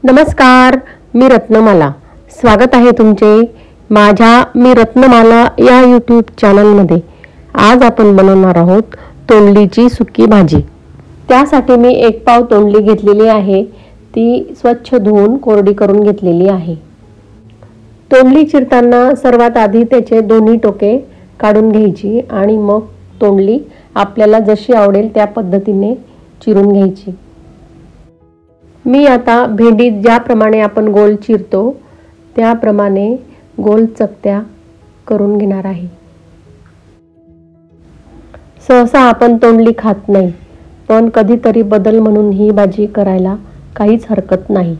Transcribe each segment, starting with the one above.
नमस्कार, मी रत्नमाला। स्वागत आहे तुमचे माझ्या मी रत्नमाला या यूट्यूब चॅनलमध्ये। आज आपण बनवणार आहोत तोंडलीची सुकी भाजी। त्यासाठी मी 1 पाव तोंडली घेतलेली आहे। ती स्वच्छ धुवून कोरडी करून घेतलेली आहे। तोंडली चिरताना सर्वात आधी त्याचे दोन्ही टोके काढून घ्यायची आणि मग तोंडली आपल्याला जशी आवडेल त्या पद्धतीने चिरून घ्यायची। मी आता भेंडी ज्याप्रमाणे आपण गोल चिरतो त्याप्रमाणे गोल चकत्या करून घेणार आहे। सहसा आपण तोंडली खात नाही, पण कधीतरी बदल म्हणून ही भाजी करायला काहीच हरकत नाही।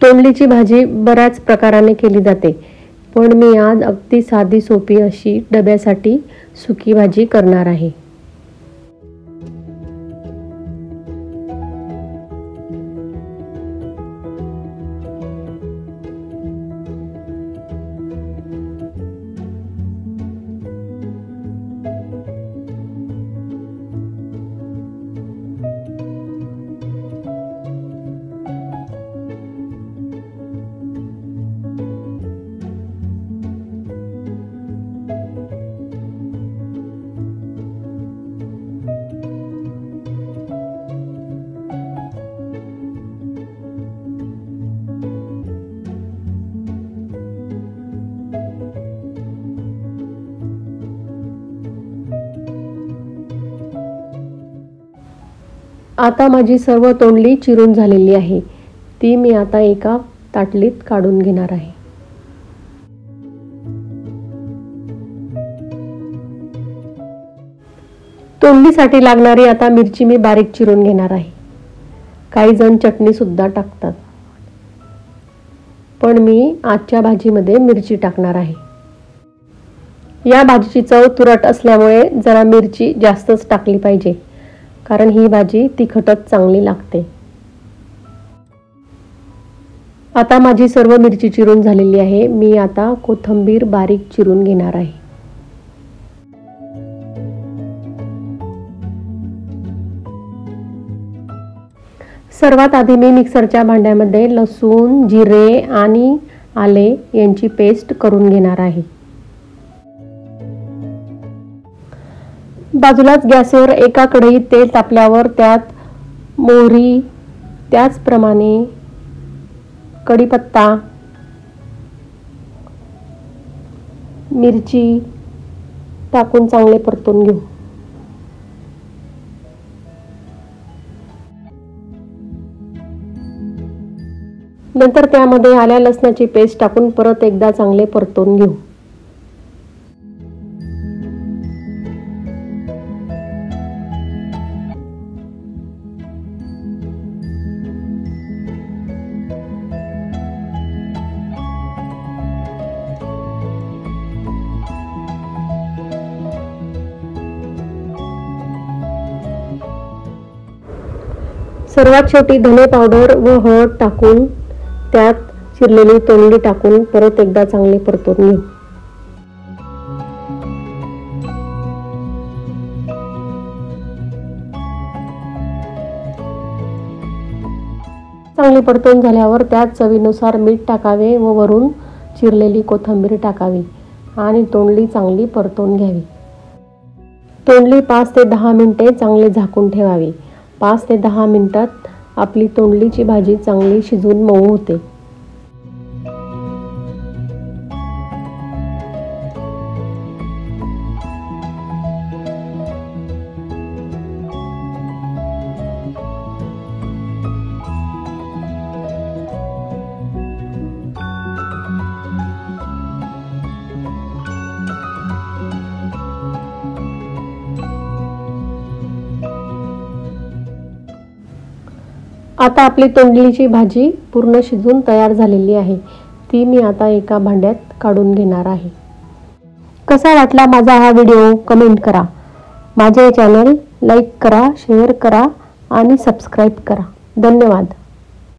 तोंडलीची भाजी बऱ्याच प्रकाराने केली जाते, पण मी आज अगदी साधी सोपी अशी डब्यासाठी सुकी भाजी करणार आहे। आता माझी सर्व तोंडली चिरून झालेली आहे। ती मी आता एका ताटलीत काढून घेणार आहे। तोंडलीसाठी लागणारी आता मिरची मी बारीक चिरून घेणार आहे। काही जण चटणी सुद्धा टाकतात, पण मी आजच्या भाजीमध्ये मिरची टाकणार आहे। या भाजीची चव तुरट असल्यामुळे जरा मिरची जास्तच टाकली पाहिजे, कारण ही भाजी तिखटच चांगली लागते। आता माझी सर्व मिरची चिरून झालेली आहे। मी आता कोथिंबीर बारीक चिरून घेणार आहे। सर्वात आधी मी मिक्सरच्या भांड्यामध्ये लसूण, जिरे आणि आले यांची पेस्ट करून घेणार आहे। बाजूलाच गॅसवर एका कढईत तेल तापल्यावर त्यात मोहरी, त्याचप्रमाणे कढीपत्ता, मिरची टाकून चांगले परतून घेऊ। नंतर त्यामध्ये आल्या लसणाची पेस्ट टाकून परत एकदा चांगले परतून घेऊ। सर्वात शेवटी धने पावडर व हळद टाकून त्यात चिरलेली तोंडली टाकून परत एकदा चांगले परतून घेऊ। चांगले परतून झाल्यावर त्यात चवीनुसार मीठ टाकावे व वरून चिरलेली कोथिंबीर टाकावी आणि तोंडली चांगली परतून घ्यावी। तोंडली 5 ते 10 मिनिटे चांगले झाकून ठेवावी। 5 ते 10 मिनिटात आपली तोंडलीची भाजी चांगली शिजून मऊ होते। आता आपली तोंडलीची भाजी पूर्ण शिजून तयार झालेली आहे। ती मी आता एका भांड्यात काढून घेणार आहे। कसा वाटला माझा हा व्हिडिओ कमेंट करा। माझे चॅनल लाईक करा, शेअर करा आणि सबस्क्राईब करा। धन्यवाद।